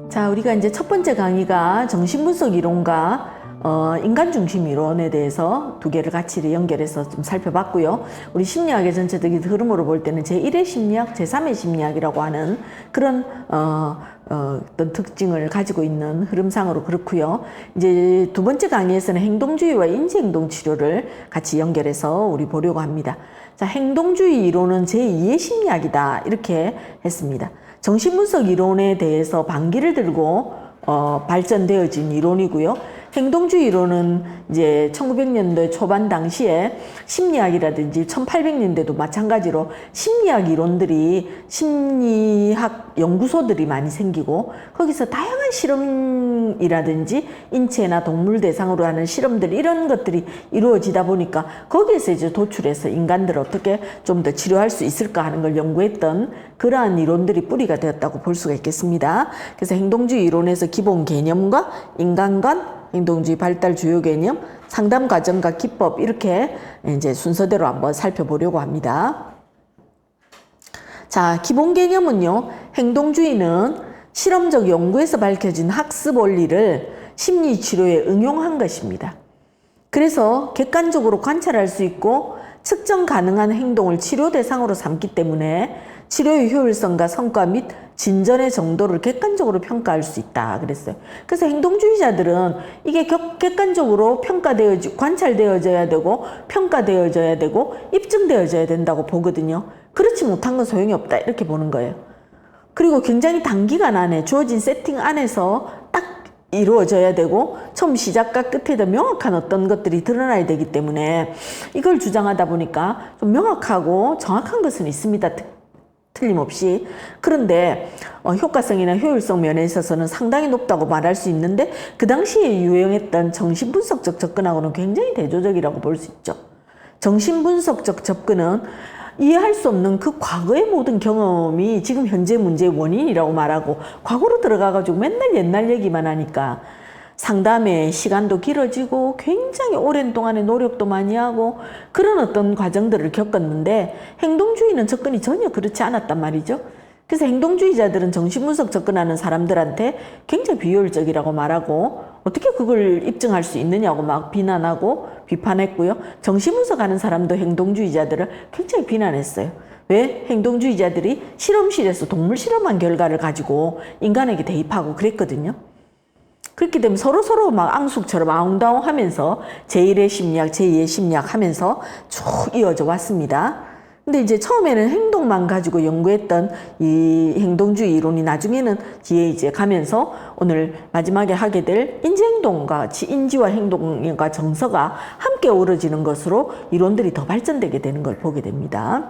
자, 우리가 이제 첫 번째 강의가 정신분석 이론과 인간중심 이론에 대해서 두 개를 같이 연결해서 좀 살펴봤고요. 우리 심리학의 전체적인 흐름으로 볼 때는 제1의 심리학, 제3의 심리학이라고 하는 그런 어떤 특징을 가지고 있는 흐름상으로 그렇고요. 이제 두 번째 강의에서는 행동주의와 인지행동 치료를 같이 연결해서 우리 보려고 합니다. 자, 행동주의 이론은 제2의 심리학이다 이렇게 했습니다. 정신분석 이론에 대해서 반기를 들고 발전되어진 이론이고요. 행동주의 이론은 이제 1900년대 초반 당시에 심리학이라든지 1800년대도 마찬가지로 심리학 이론들이 심리학 연구소들이 많이 생기고 거기서 다양한 실험이라든지 인체나 동물 대상으로 하는 실험들 이런 것들이 이루어지다 보니까 거기에서 이제 도출해서 인간들을 어떻게 좀 더 치료할 수 있을까 하는 걸 연구했던 그러한 이론들이 뿌리가 되었다고 볼 수가 있겠습니다. 그래서 행동주의 이론에서 기본 개념과 인간관, 행동주의 발달 주요 개념, 상담 과정과 기법 이렇게 이제 순서대로 한번 살펴보려고 합니다. 자, 기본 개념은요. 행동주의는 실험적 연구에서 밝혀진 학습 원리를 심리 치료에 응용한 것입니다. 그래서 객관적으로 관찰할 수 있고 측정 가능한 행동을 치료 대상으로 삼기 때문에 치료의 효율성과 성과 및 진전의 정도를 객관적으로 평가할 수 있다 그랬어요. 그래서 행동주의자들은 이게 객관적으로 관찰되어져야 되고 평가되어져야 되고 입증되어져야 된다고 보거든요. 그렇지 못한 건 소용이 없다 이렇게 보는 거예요. 그리고 굉장히 단기간 안에 주어진 세팅 안에서 딱 이루어져야 되고 처음 시작과 끝에도 명확한 어떤 것들이 드러나야 되기 때문에 이걸 주장하다 보니까 좀 명확하고 정확한 것은 있습니다. 틀림없이. 그런데 효과성이나 효율성 면에 있어서는 상당히 높다고 말할 수 있는데 그 당시에 유행했던 정신분석적 접근하고는 굉장히 대조적이라고 볼 수 있죠. 정신분석적 접근은 이해할 수 없는 그 과거의 모든 경험이 지금 현재 문제의 원인이라고 말하고 과거로 들어가가지고 맨날 옛날 얘기만 하니까 상담의 시간도 길어지고 굉장히 오랜 동안에 노력도 많이 하고 그런 어떤 과정들을 겪었는데 행동주의는 접근이 전혀 그렇지 않았단 말이죠. 그래서 행동주의자들은 정신분석 접근하는 사람들한테 굉장히 비효율적이라고 말하고 어떻게 그걸 입증할 수 있느냐고 막 비난하고 비판했고요. 정신분석하는 사람도 행동주의자들을 굉장히 비난했어요. 왜? 행동주의자들이 실험실에서 동물 실험한 결과를 가지고 인간에게 대입하고 그랬거든요. 그렇기 때문에 서로 막 앙숙처럼 아웅다웅 하면서 제1의 심리학, 제2의 심리학 하면서 쭉 이어져 왔습니다. 근데 이제 처음에는 행동만 가지고 연구했던 이 행동주의 이론이 나중에는 뒤에 이제 가면서 오늘 마지막에 하게 될 인지행동과 인지와 행동과 정서가 함께 어우러지는 것으로 이론들이 더 발전되게 되는 걸 보게 됩니다.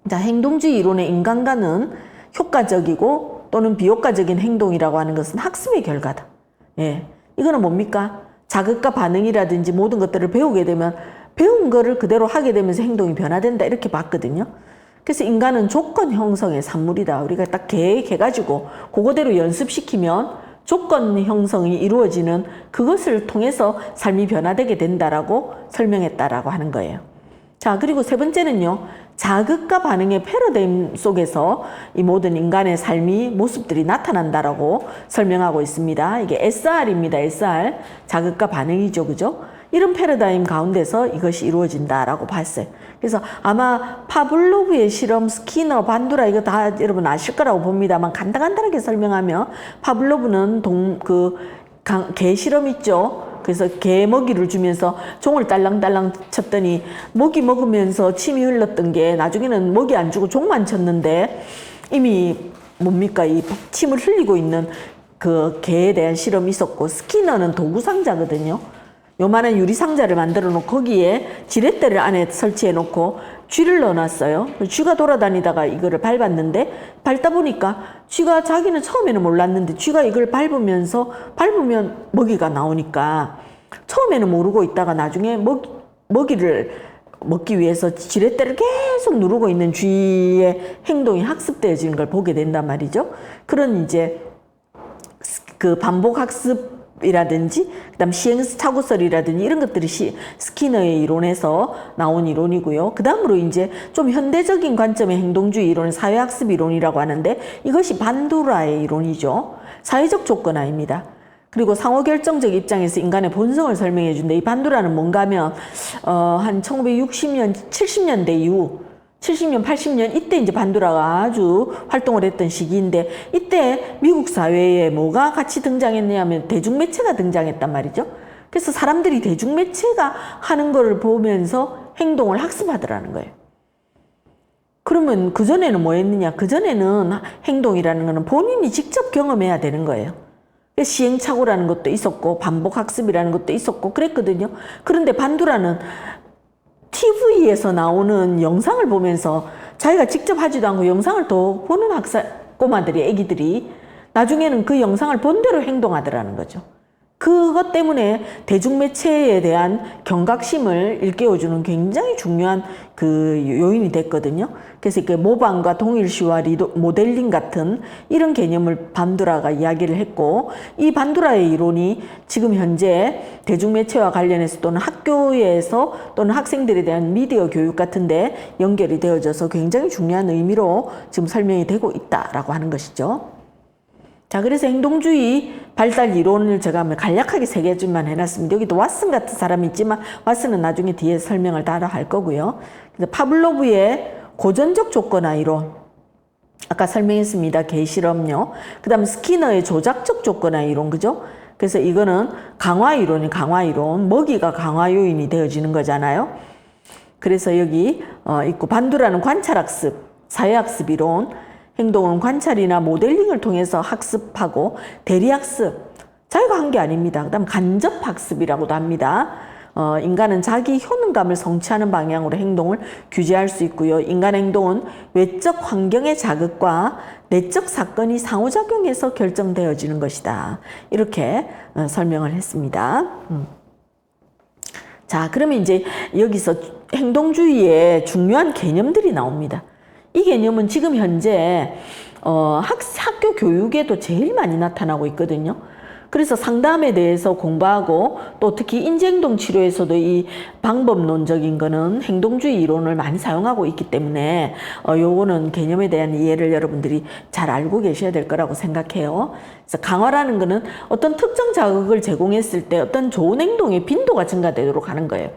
자, 행동주의 이론의 인간관은 효과적이고 또는 비효과적인 행동이라고 하는 것은 학습의 결과다. 예, 이거는 뭡니까? 자극과 반응이라든지 모든 것들을 배우게 되면 배운 거를 그대로 하게 되면서 행동이 변화된다 이렇게 봤거든요. 그래서 인간은 조건 형성의 산물이다. 우리가 딱 계획해가지고 그거대로 연습시키면 조건 형성이 이루어지는 그것을 통해서 삶이 변화되게 된다라고 설명했다라고 하는 거예요. 자, 그리고 세 번째는요. 자극과 반응의 패러다임 속에서 이 모든 인간의 삶이 모습들이 나타난다라고 설명하고 있습니다. 이게 SR입니다. SR. 자극과 반응이죠. 그죠? 이런 패러다임 가운데서 이것이 이루어진다라고 봤어요. 그래서 아마 파블로브의 실험, 스키너, 반두라 이거 다 여러분 아실 거라고 봅니다만 간단하게 설명하면 파블로브는 개 실험 있죠. 그래서 개 먹이를 주면서 종을 딸랑딸랑 쳤더니 먹이 먹으면서 침이 흘렀던 게 나중에는 먹이 안 주고 종만 쳤는데 이미 뭡니까 이 침을 흘리고 있는 그 개에 대한 실험이 있었고 스키너는 도구 상자거든요. 요만한 유리 상자를 만들어 놓고 거기에 지렛대를 안에 설치해 놓고 쥐를 넣어놨어요. 쥐가 돌아다니다가 이거를 밟았는데 밟다 보니까 쥐가 자기는 처음에는 몰랐는데 쥐가 이걸 밟으면 먹이가 나오니까 처음에는 모르고 있다가 나중에 먹이를 먹기 위해서 지렛대를 계속 누르고 있는 쥐의 행동이 학습되어지는 걸 보게 된단 말이죠. 그런 이제 그 반복 학습 이라든지 그다음 시행착오설이라든지 이런 것들이 스키너의 이론에서 나온 이론이고요. 그 다음으로 이제 좀 현대적인 관점의 행동주의 이론은 사회학습 이론이라고 하는데 이것이 반두라의 이론이죠. 사회적 조건화입니다. 그리고 상호결정적 입장에서 인간의 본성을 설명해 준다. 이 반두라는 뭔가 하면 한 1960년, 70년대 이후 70년, 80년 이때 이제 반두라가 아주 활동을 했던 시기인데 이때 미국 사회에 뭐가 같이 등장했냐면 대중매체가 등장했단 말이죠. 그래서 사람들이 대중매체가 하는 거를 보면서 행동을 학습하더라는 거예요. 그러면 그전에는 뭐 했느냐? 그전에는 행동이라는 거는 본인이 직접 경험해야 되는 거예요. 시행착오라는 것도 있었고 반복학습이라는 것도 있었고 그랬거든요. 그런데 반두라는 TV에서 나오는 영상을 보면서 자기가 직접 하지도 않고 영상을 더 보는 꼬마들이, 애기들이 나중에는 그 영상을 본 대로 행동하더라는 거죠. 그것 때문에 대중매체에 대한 경각심을 일깨워주는 굉장히 중요한 그 요인이 됐거든요. 그래서 이렇게 모방과 동일시와 모델링 같은 이런 개념을 반두라가 이야기를 했고, 이 반두라의 이론이 지금 현재 대중매체와 관련해서 또는 학교에서 또는 학생들에 대한 미디어 교육 같은데 연결이 되어져서 굉장히 중요한 의미로 지금 설명이 되고 있다라고 하는 것이죠. 자, 그래서 행동주의 발달 이론을 제가 간략하게 3개쯤만 해놨습니다. 여기도 왓슨 같은 사람이 있지만 왓슨은 나중에 뒤에 설명을 따라 할 거고요. 그래서 파블로브의 고전적 조건화 이론, 아까 설명했습니다. 개실험요. 그 다음 스키너의 조작적 조건화 이론, 그죠? 그래서 이거는 강화 이론이 강화 이론, 먹이가 강화 요인이 되어지는 거잖아요. 그래서 여기 있고 반두라는 관찰학습, 사회학습 이론, 행동은 관찰이나 모델링을 통해서 학습하고 대리학습, 자기가 한 게 아닙니다. 그 다음 간접학습이라고도 합니다. 인간은 자기 효능감을 성취하는 방향으로 행동을 규제할 수 있고요. 인간 행동은 외적 환경의 자극과 내적 사건이 상호작용해서 결정되어지는 것이다. 이렇게 설명을 했습니다. 자, 그러면 이제 여기서 행동주의의 중요한 개념들이 나옵니다. 이 개념은 지금 현재 학교 교육에도 제일 많이 나타나고 있거든요. 그래서 상담에 대해서 공부하고 또 특히 인지행동 치료에서도 이 방법론적인 거는 행동주의 이론을 많이 사용하고 있기 때문에 요거는 개념에 대한 이해를 여러분들이 잘 알고 계셔야 될 거라고 생각해요. 그래서 강화라는 거는 어떤 특정 자극을 제공했을 때 어떤 좋은 행동의 빈도가 증가되도록 하는 거예요.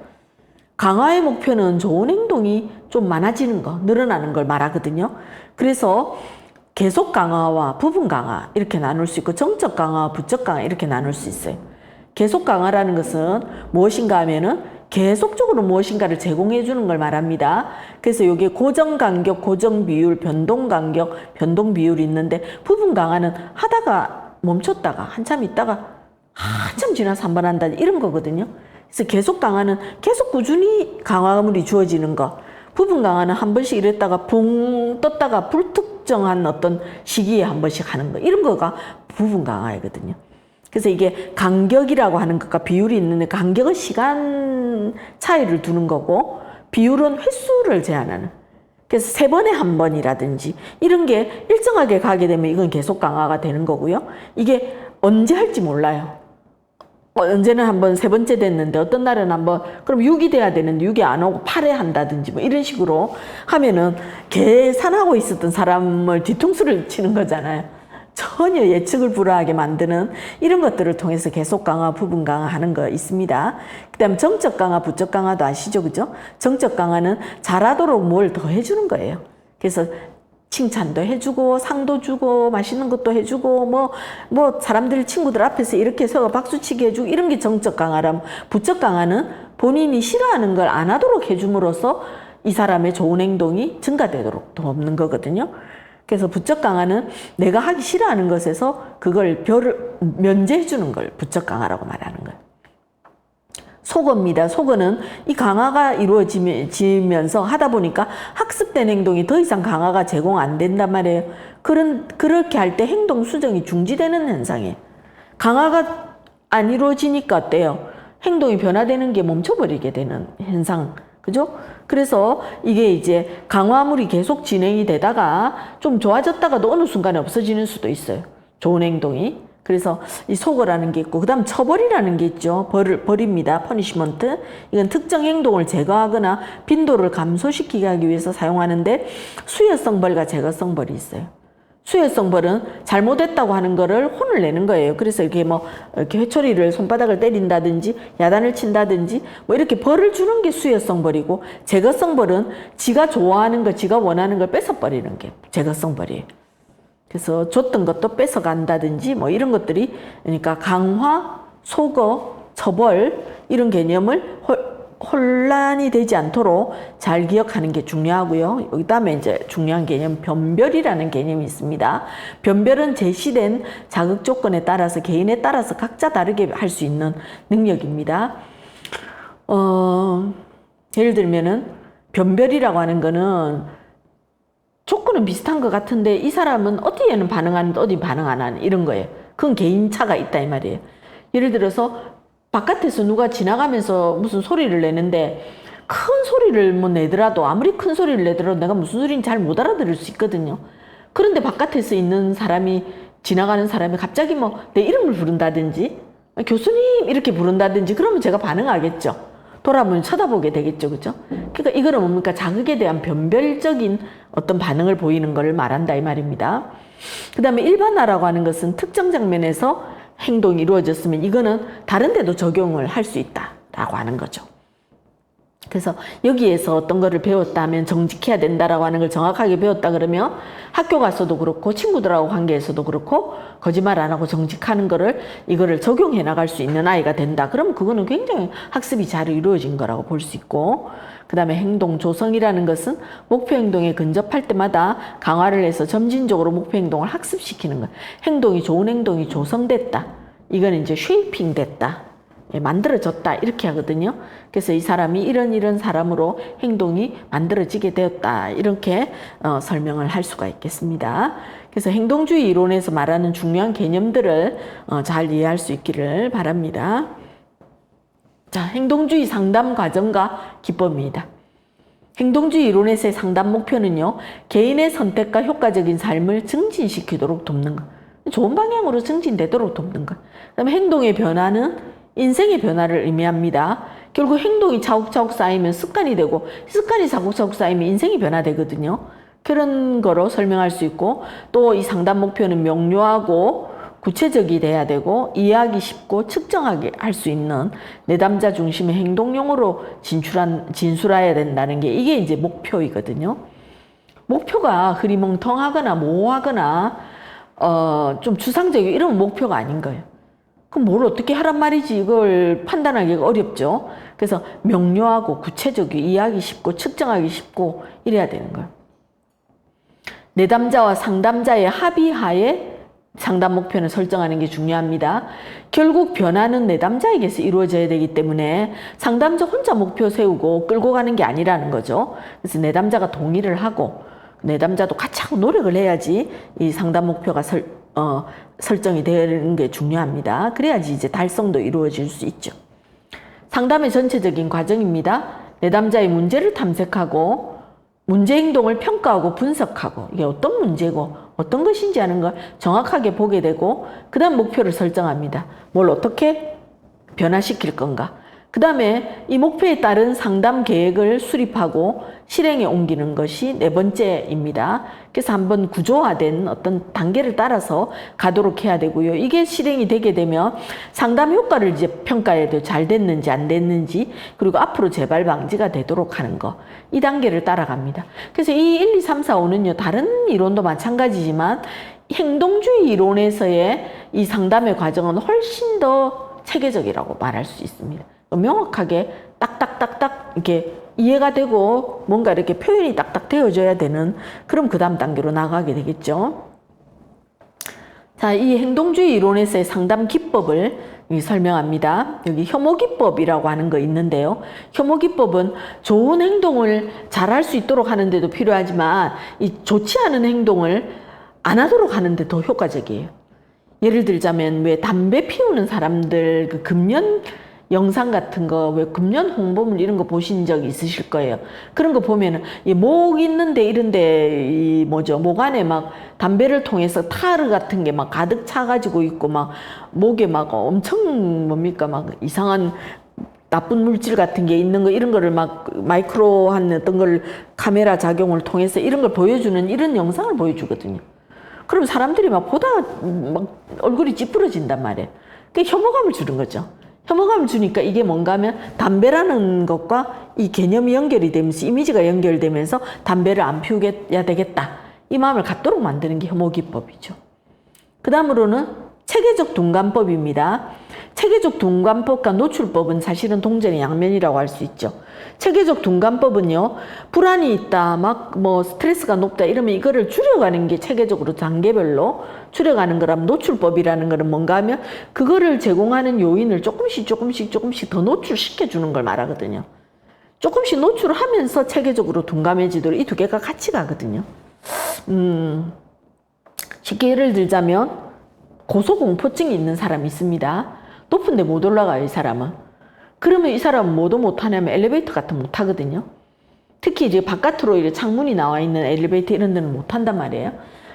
강화의 목표는 좋은 행동이 좀 많아지는 거, 늘어나는 걸 말하거든요. 그래서 계속 강화와 부분 강화 이렇게 나눌 수 있고 정적 강화와 부적 강화 이렇게 나눌 수 있어요. 계속 강화라는 것은 무엇인가 하면은 계속적으로 무엇인가를 제공해 주는 걸 말합니다. 그래서 여기에 고정 간격, 고정 비율, 변동 간격, 변동 비율이 있는데 부분 강화는 하다가 멈췄다가 한참 있다가 한참 지나서 한 번 한다 이런 거거든요. 그래서 계속 강화는 계속 꾸준히 강화물이 주어지는 거, 부분 강화는 한 번씩 이랬다가 붕 떴다가 불특정한 어떤 시기에 한 번씩 하는 거, 이런 거가 부분 강화이거든요. 그래서 이게 간격이라고 하는 것과 비율이 있는데 간격은 시간 차이를 두는 거고 비율은 횟수를 제한하는. 그래서 3번에 한 번이라든지 이런 게 일정하게 가게 되면 이건 계속 강화가 되는 거고요. 이게 언제 할지 몰라요. 언제는 한번 3번째 됐는데 어떤 날은 한번 그럼 6이 돼야 되는데 6이 안 오고 8에 한다든지 뭐 이런 식으로 하면은 계산하고 있었던 사람을 뒤통수를 치는 거잖아요. 전혀 예측을 불허하게 만드는 이런 것들을 통해서 계속 강화, 부분 강화 하는 거 있습니다. 그 다음 정적 강화, 부적 강화도 아시죠? 그죠? 정적 강화는 잘하도록 뭘 더 해주는 거예요. 그래서 칭찬도 해주고 상도 주고 맛있는 것도 해주고 뭐 사람들 친구들 앞에서 이렇게 서로 박수치게 해주고 이런 게 정적 강화라면 부적 강화는 본인이 싫어하는 걸 안 하도록 해줌으로써 이 사람의 좋은 행동이 증가되도록 돕는 거거든요. 그래서 부적 강화는 내가 하기 싫어하는 것에서 그걸 면제해 주는 걸 부적 강화라고 말하는 거예요. 속어입니다. 속어는 이 강화가 이루어지면서 하다 보니까 학습된 행동이 더 이상 강화가 제공 안 된단 말이에요. 그렇게 할 때 행동 수정이 중지되는 현상이에요. 강화가 안 이루어지니까 어때요? 행동이 변화되는 게 멈춰버리게 되는 현상. 그죠? 그래서 이게 이제 강화물이 계속 진행이 되다가 좀 좋아졌다가도 어느 순간에 없어지는 수도 있어요. 좋은 행동이. 그래서 이 소거라는 게 있고, 그 다음 처벌이라는 게 있죠. 벌입니다. 퍼니시먼트. 이건 특정 행동을 제거하거나 빈도를 감소시키게 하기 위해서 사용하는데, 수여성 벌과 제거성 벌이 있어요. 수여성 벌은 잘못했다고 하는 거를 혼을 내는 거예요. 그래서 이렇게 이렇게 회초리를 손바닥을 때린다든지 야단을 친다든지 이렇게 벌을 주는 게 수여성 벌이고, 제거성 벌은 지가 좋아하는 거, 지가 원하는 걸 뺏어버리는 게 제거성 벌이에요. 그래서 줬던 것도 뺏어간다든지 이런 것들이, 그러니까 강화, 소거, 처벌 이런 개념을 혼란이 되지 않도록 잘 기억하는 게 중요하고요. 여기 다음에 이제 중요한 개념, 변별이라는 개념이 있습니다. 변별은 제시된 자극 조건에 따라서 개인에 따라서 각자 다르게 할 수 있는 능력입니다. 예를 들면은 변별이라고 하는 거는 조건은 비슷한 것 같은데 이 사람은 어디에는 반응하는데 어디 반응 안 하는 이런 거예요. 그건 개인차가 있다 이 말이에요. 예를 들어서 바깥에서 누가 지나가면서 무슨 소리를 내는데 큰 소리를 내더라도, 아무리 큰 소리를 내더라도 내가 무슨 소리인지 잘 못 알아들을 수 있거든요. 그런데 바깥에서 있는 사람이, 지나가는 사람이 갑자기 내 이름을 부른다든지 교수님 이렇게 부른다든지 그러면 제가 반응하겠죠. 돌아보면 쳐다보게 되겠죠. 그죠? 그러니까 이거는 뭡니까? 자극에 대한 변별적인 어떤 반응을 보이는 걸 말한다 이 말입니다. 그 다음에 일반화라고 하는 것은 특정 장면에서 행동이 이루어졌으면 이거는 다른 데도 적용을 할 수 있다라고 하는 거죠. 그래서 여기에서 어떤 거를 배웠다 하면 정직해야 된다라고 하는 걸 정확하게 배웠다 그러면 학교 가서도 그렇고 친구들하고 관계에서도 그렇고 거짓말 안 하고 정직하는 거를, 이거를 적용해 나갈 수 있는 아이가 된다. 그러면 그거는 굉장히 학습이 잘 이루어진 거라고 볼 수 있고, 그 다음에 행동 조성이라는 것은 목표 행동에 근접할 때마다 강화를 해서 점진적으로 목표 행동을 학습시키는 거예요. 행동이, 좋은 행동이 조성됐다. 이건 이제 쉐이핑 됐다. 만들어졌다. 이렇게 하거든요. 그래서 이 사람이 이런 사람으로 행동이 만들어지게 되었다. 이렇게 설명을 할 수가 있겠습니다. 그래서 행동주의 이론에서 말하는 중요한 개념들을 잘 이해할 수 있기를 바랍니다. 자, 행동주의 상담 과정과 기법입니다. 행동주의 이론에서의 상담 목표는요, 개인의 선택과 효과적인 삶을 증진시키도록 돕는 것. 좋은 방향으로 증진되도록 돕는 것. 그다음에 행동의 변화는 인생의 변화를 의미합니다. 결국 행동이 차곡차곡 쌓이면 습관이 되고, 습관이 차곡차곡 쌓이면 인생이 변화되거든요. 그런 거로 설명할 수 있고, 또 이 상담 목표는 명료하고 구체적이 돼야 되고 이해하기 쉽고 측정하게 할 수 있는 내담자 중심의 행동용으로 진술해야 된다는 게, 이게 이제 목표이거든요. 목표가 흐리멍텅하거나 모호하거나 좀 추상적이고 이런 목표가 아닌 거예요. 그럼 뭘 어떻게 하란 말이지, 이걸 판단하기가 어렵죠. 그래서 명료하고 구체적이고 이해하기 쉽고 측정하기 쉽고 이래야 되는 거예요. 내담자와 상담자의 합의하에 상담 목표는 설정하는 게 중요합니다. 결국 변화는 내담자에게서 이루어져야 되기 때문에 상담자 혼자 목표 세우고 끌고 가는 게 아니라는 거죠. 그래서 내담자가 동의를 하고 내담자도 같이 하고 노력을 해야지 이 상담 목표가 설정이 되는 게 중요합니다. 그래야지 이제 달성도 이루어질 수 있죠. 상담의 전체적인 과정입니다. 내담자의 문제를 탐색하고 문제 행동을 평가하고 분석하고, 이게 어떤 문제고 어떤 것인지 하는 걸 정확하게 보게 되고, 그 다음 목표를 설정합니다. 뭘 어떻게 변화시킬 건가. 그 다음에 이 목표에 따른 상담 계획을 수립하고 실행에 옮기는 것이 네 번째입니다. 그래서 한번 구조화된 어떤 단계를 따라서 가도록 해야 되고요. 이게 실행이 되게 되면 상담 효과를 이제 평가해야 돼요. 잘 됐는지 안 됐는지, 그리고 앞으로 재발 방지가 되도록 하는 거. 이 단계를 따라갑니다. 그래서 이 1, 2, 3, 4, 5는요, 다른 이론도 마찬가지지만 행동주의 이론에서의 이 상담의 과정은 훨씬 더 체계적이라고 말할 수 있습니다. 명확하게 딱딱딱딱 이렇게 이해가 되고 뭔가 이렇게 표현이 딱딱 되어져야 되는, 그럼 그 다음 단계로 나가게 되겠죠. 자, 이 행동주의 이론에서의 상담 기법을 설명합니다. 여기 혐오기법이라고 하는 거 있는데요. 혐오기법은 좋은 행동을 잘할 수 있도록 하는데도 필요하지만 이 좋지 않은 행동을 안 하도록 하는데 더 효과적이에요. 예를 들자면 왜 담배 피우는 사람들 그 금연 영상 같은 거, 왜 금연 홍보물 이런 거 보신 적 있으실 거예요. 그런 거 보면은 이 목 있는데 이런데 이 뭐죠? 목 안에 막 담배를 통해서 타르 같은 게 막 가득 차가지고 있고 막 목에 막 엄청 뭡니까? 막 이상한 나쁜 물질 같은 게 있는 거 이런 거를 막 마이크로한 어떤 걸 카메라 작용을 통해서 이런 걸 보여주는 이런 영상을 보여주거든요. 그럼 사람들이 막 보다 막 얼굴이 찌푸러진단 말이에요. 그게 혐오감을 주는 거죠. 혐오감을 주니까 이게 뭔가 하면 담배라는 것과 이 개념이 연결이 되면서 이미지가 연결되면서 담배를 안 피우게 되겠다. 이 마음을 갖도록 만드는 게 혐오기법이죠. 그 다음으로는 체계적 둔감법입니다. 체계적 둔감법과 노출법은 사실은 동전의 양면이라고 할 수 있죠. 체계적 둔감법은요, 불안이 있다, 막 뭐 스트레스가 높다 이러면 이거를 줄여가는 게 체계적으로 단계별로 줄여가는 거라면, 노출법이라는 거는 뭔가 하면 그거를 제공하는 요인을 조금씩 더 노출시켜 주는 걸 말하거든요. 조금씩 노출을 하면서 체계적으로 둔감해지도록 이 두 개가 같이 가거든요. 쉽게 예를 들자면 고소공포증이 있는 사람이 있습니다. 높은데 못 올라가요, 이 사람은. 그러면 이 사람은 뭐도 못하냐면 엘리베이터 같은 거 못하거든요. 특히 이제 바깥으로 이제 창문이 나와 있는 엘리베이터 이런 데는 못한단 말이에요.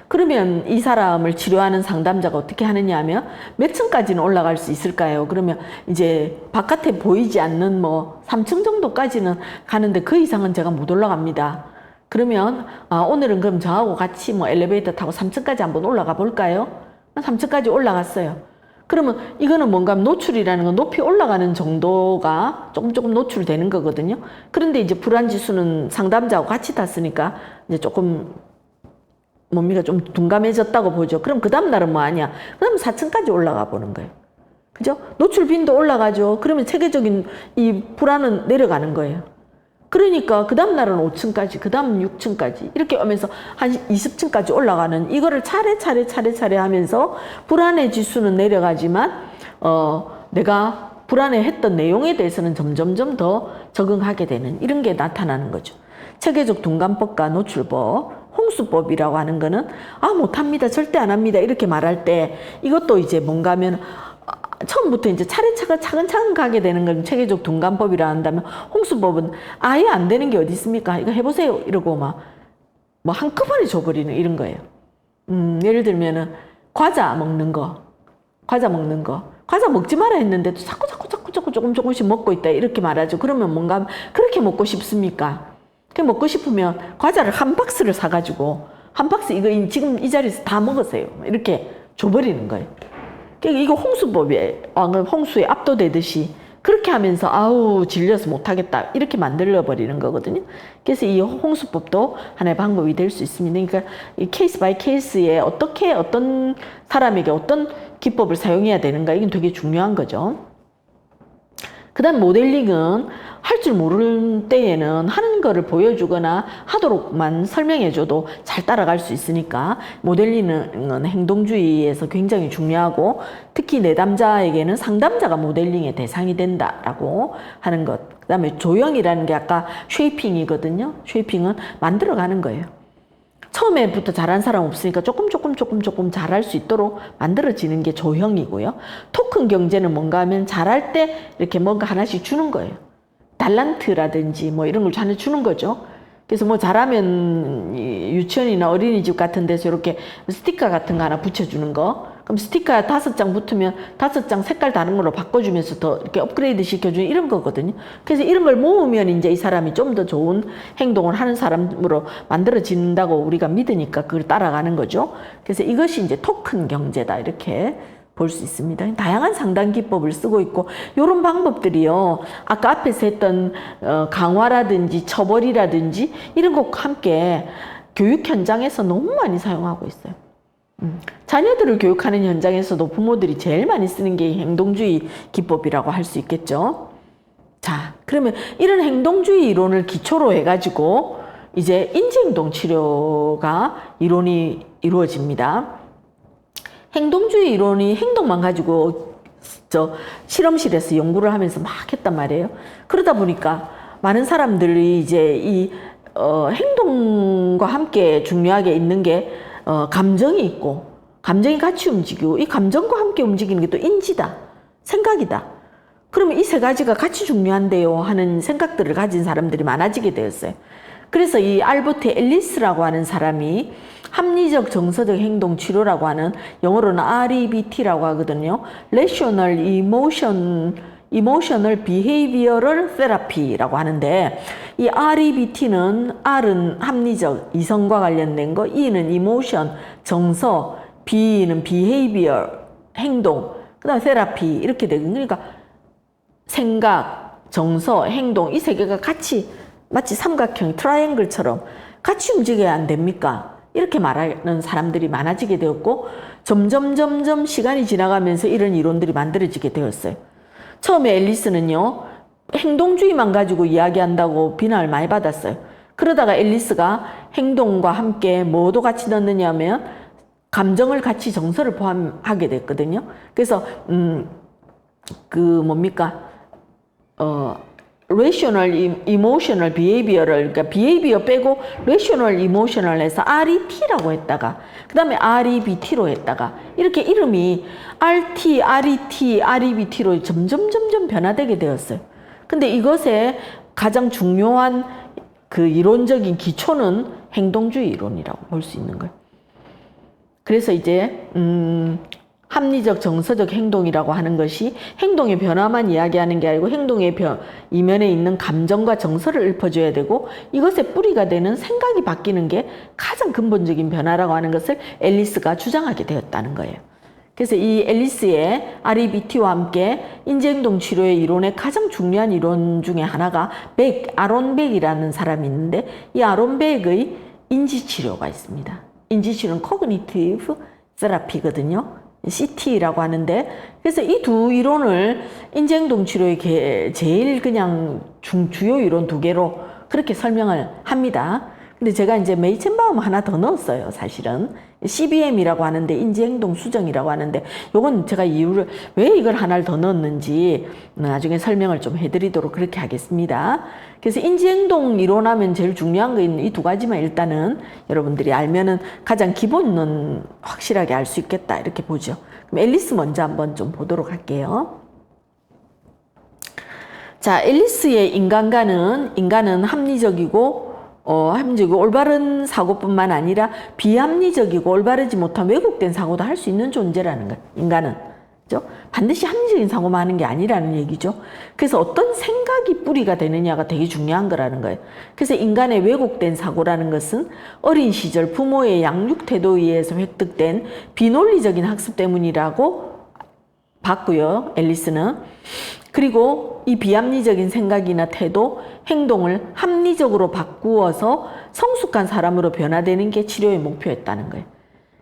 그러면 이 사람을 치료하는 상담자가 어떻게 하느냐 하면 몇 층까지는 올라갈 수 있을까요? 그러면 이제 바깥에 보이지 않는 뭐 3층 정도까지는 가는데 그 이상은 제가 못 올라갑니다. 그러면 오늘은 그럼 저하고 같이 뭐 엘리베이터 타고 3층까지 한번 올라가 볼까요? 3층까지 올라갔어요. 그러면 이거는 뭔가 노출이라는 건 높이 올라가는 정도가 조금 노출되는 거거든요. 그런데 이제 불안지수는 상담자하고 같이 탔으니까 이제 조금 뭡니까 좀 둔감해졌다고 보죠. 그럼 그 다음날은 뭐 하냐? 그럼 4층까지 올라가 보는 거예요. 그죠? 노출 빈도 올라가죠. 그러면 체계적인 이 불안은 내려가는 거예요. 그러니까 그 다음날은 5층까지, 그 다음 6층까지 이렇게 오면서 한 20층까지 올라가는 이거를 차례 하면서 불안의 지수는 내려가지만 내가 불안해했던 내용에 대해서는 점점 더 적응하게 되는 이런 게 나타나는 거죠. 체계적 둔감법과 노출법, 홍수법이라고 하는 거는 못합니다, 절대 안 합니다 이렇게 말할 때 이것도 이제 뭔가 하면 처음부터 이제 차근차근 가게 되는 건 체계적 둔감법이라 한다면, 홍수법은 아예 안 되는 게 어디 있습니까? 이거 해보세요 이러고 막 뭐 한꺼번에 줘버리는 이런 거예요. 예를 들면은 과자 먹는 거 과자 먹지 마라 했는데도 자꾸 조금씩 먹고 있다 이렇게 말하죠. 그러면 뭔가 그렇게 먹고 싶습니까? 그 먹고 싶으면 과자를 한 박스를 사가지고 한 박스 이거 지금 이 자리에서 다 먹으세요 이렇게 줘버리는 거예요. 그러니까 이거 홍수법이에요. 홍수에 압도되듯이 그렇게 하면서 질려서 못하겠다 이렇게 만들어 버리는 거거든요. 그래서 이 홍수법도 하나의 방법이 될 수 있습니다. 그러니까 이 케이스 바이 케이스에 어떻게 어떤 사람에게 어떤 기법을 사용해야 되는가 이건 되게 중요한 거죠. 그 다음 모델링은 할 줄 모르는 때에는 하는 거를 보여주거나 하도록만 설명해줘도 잘 따라갈 수 있으니까 모델링은 행동주의에서 굉장히 중요하고, 특히 내담자에게는 상담자가 모델링의 대상이 된다라고 하는 것. 그 다음에 조형이라는 게 아까 쉐이핑이거든요. 쉐이핑은 만들어가는 거예요. 처음에부터 잘한 사람 없으니까 조금 잘할 수 있도록 만들어지는 게 조형이고요. 토큰 경제는 뭔가 하면 잘할 때 이렇게 뭔가 하나씩 주는 거예요. 달란트라든지 뭐 이런 걸 하나 주는 거죠. 그래서 뭐 잘하면 유치원이나 어린이집 같은 데서 이렇게 스티커 같은 거 하나 붙여주는 거. 그럼 스티커 5장 붙으면 5장 색깔 다른 걸로 바꿔주면서 더 이렇게 업그레이드 시켜주는 이런 거거든요. 그래서 이런 걸 모으면 이제 이 사람이 좀 더 좋은 행동을 하는 사람으로 만들어진다고 우리가 믿으니까 그걸 따라가는 거죠. 그래서 이것이 이제 토큰 경제다 이렇게 볼 수 있습니다. 다양한 상담 기법을 쓰고 있고, 이런 방법들이요, 아까 앞에서 했던 강화라든지 처벌이라든지 이런 것과 함께 교육 현장에서 너무 많이 사용하고 있어요. 자녀들을 교육하는 현장에서도 부모들이 제일 많이 쓰는 게 행동주의 기법이라고 할 수 있겠죠. 자, 그러면 이런 행동주의 이론을 기초로 해가지고 이제 인지행동 치료가 이론이 이루어집니다. 행동주의 이론이 행동만 가지고 실험실에서 연구를 하면서 막 했단 말이에요. 그러다 보니까 많은 사람들이 이제 이 행동과 함께 중요하게 있는 게 감정이 있고, 감정이 같이 움직이고, 이 감정과 함께 움직이는 게 또 인지다, 생각이다. 그러면 이 세 가지가 같이 중요한데요 하는 생각들을 가진 사람들이 많아지게 되었어요. 그래서 이 알버트 앨리스라고 하는 사람이 합리적 정서적 행동 치료라고 하는, 영어로는 REBT라고 하거든요. Rational Emotional Behavioral Therapy라고 하는데, 이 REBT는 R은 합리적, 이성과 관련된 거, E는 Emotion, 정서, B는 Behavior, 행동, 그 다음에 Therapy 이렇게 되거든요. 그러니까 생각, 정서, 행동 이 세 개가 같이 마치 삼각형, 트라이앵글처럼 같이 움직여야 안 됩니까? 이렇게 말하는 사람들이 많아지게 되었고, 점점 시간이 지나가면서 이런 이론들이 만들어지게 되었어요. 처음에 앨리스는요, 행동주의만 가지고 이야기한다고 비난을 많이 받았어요. 그러다가 앨리스가 행동과 함께 뭐도 같이 넣느냐 하면 감정을 같이, 정서를 포함하게 됐거든요. 그래서 rational, emotional, behavior를, 그러니까 behavior 빼고 rational, emotional 해서 RET라고 했다가, 그 다음에 REBT로 했다가, 이렇게 이름이 RT, RET, REBT로 점점 변화되게 되었어요. 근데 이것의 가장 중요한 그 이론적인 기초는 행동주의 이론이라고 볼 수 있는 거예요. 그래서 이제 합리적 정서적 행동이라고 하는 것이 행동의 변화만 이야기하는 게 아니고, 행동의 이면에 있는 감정과 정서를 읊어줘야 되고, 이것의 뿌리가 되는 생각이 바뀌는 게 가장 근본적인 변화라고 하는 것을 앨리스가 주장하게 되었다는 거예요. 그래서 이 앨리스의 REBT와 함께 인지행동 치료의 이론의 가장 중요한 이론 중에 하나가 아론 백이라는 사람이 있는데, 이 아론 백의 인지치료가 있습니다. 인지치료는 Cognitive Therapy거든요. CT라고 하는데, 그래서 이 두 이론을 인지행동 치료의 제일 그냥 주요 이론 두 개로 그렇게 설명을 합니다. 근데 제가 이제 메이첸바움 하나 더 넣었어요, 사실은. CBM이라고 하는데, 인지행동 수정이라고 하는데, 요건 제가 이유를, 왜 이걸 하나를 더 넣었는지 나중에 설명을 좀 해드리도록 그렇게 하겠습니다. 그래서 인지행동 이론하면 제일 중요한 거 있는 이 두 가지만 일단은 여러분들이 알면은 가장 기본은 확실하게 알 수 있겠다, 이렇게 보죠. 그럼 앨리스 먼저 한번 좀 보도록 할게요. 자, 앨리스의 인간은 합리적이고 올바른 사고뿐만 아니라 비합리적이고 올바르지 못한 왜곡된 사고도 할 수 있는 존재라는 거예요. 인간은. 그죠? 반드시 합리적인 사고만 하는 게 아니라는 얘기죠. 그래서 어떤 생각이 뿌리가 되느냐가 되게 중요한 거라는 거예요. 그래서 인간의 왜곡된 사고라는 것은 어린 시절 부모의 양육 태도에 의해서 획득된 비논리적인 학습 때문이라고 봤고요, 앨리스는. 그리고 이 비합리적인 생각이나 태도, 행동을 합리적으로 바꾸어서 성숙한 사람으로 변화되는 게 치료의 목표였다는 거예요.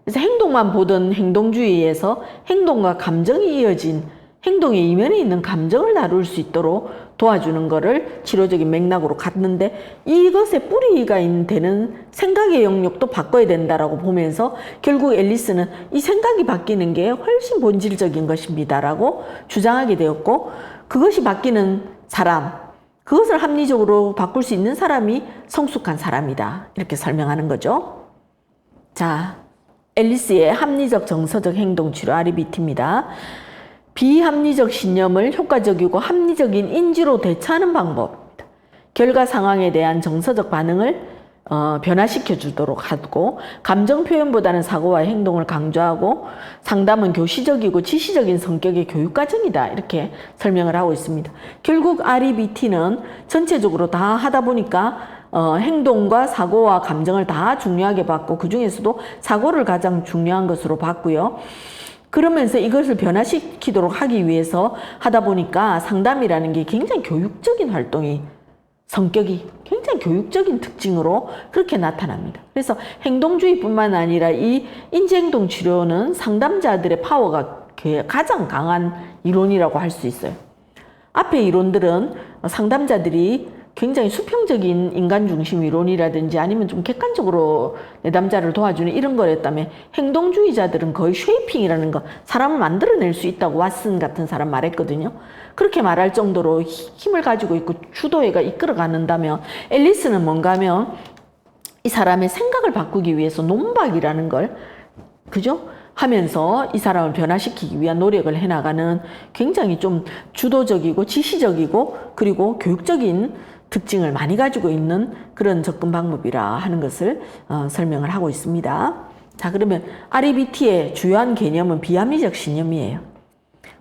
그래서 행동만 보던 행동주의에서 행동과 감정이 이어진, 행동의 이면에 있는 감정을 다룰 수 있도록 도와주는 거를 치료적인 맥락으로 갔는데, 이것의 뿌리가 되는 생각의 영역도 바꿔야 된다라고 보면서 결국 앨리스는 이 생각이 바뀌는 게 훨씬 본질적인 것입니다라고 주장하게 되었고, 그것이 바뀌는 사람, 그것을 합리적으로 바꿀 수 있는 사람이 성숙한 사람이다, 이렇게 설명하는 거죠. 자, 앨리스의 합리적 정서적 행동 치료 REBT입니다. 비합리적 신념을 효과적이고 합리적인 인지로 대처하는 방법입니다. 결과 상황에 대한 정서적 반응을 변화시켜 주도록 하고, 감정 표현보다는 사고와 행동을 강조하고, 상담은 교시적이고 지시적인 성격의 교육 과정이다, 이렇게 설명을 하고 있습니다. 결국 REBT는 전체적으로 다 하다 보니까 행동과 사고와 감정을 다 중요하게 봤고, 그 중에서도 사고를 가장 중요한 것으로 봤고요. 그러면서 이것을 변화시키도록 하기 위해서 하다 보니까 상담이라는 게 굉장히 교육적인 활동이, 성격이 굉장히 교육적인 특징으로 그렇게 나타납니다. 그래서 행동주의뿐만 아니라 이 인지행동 치료는 상담자들의 파워가 가장 강한 이론이라고 할 수 있어요. 앞의 이론들은 상담자들이 굉장히 수평적인 인간 중심 이론이라든지 아니면 좀 객관적으로 내담자를 도와주는 이런 거였다면, 행동주의자들은 거의 쉐이핑이라는 거, 사람을 만들어낼 수 있다고 왓슨 같은 사람 말했거든요. 그렇게 말할 정도로 힘을 가지고 있고 주도회가 이끌어가는다면, 앨리스는 뭔가 하면 이 사람의 생각을 바꾸기 위해서 논박이라는 걸, 그죠? 하면서 이 사람을 변화시키기 위한 노력을 해나가는 굉장히 좀 주도적이고 지시적이고 그리고 교육적인 특징을 많이 가지고 있는 그런 접근 방법이라 하는 것을 설명을 하고 있습니다. 자, 그러면 REBT의 주요한 개념은 비합리적 신념이에요.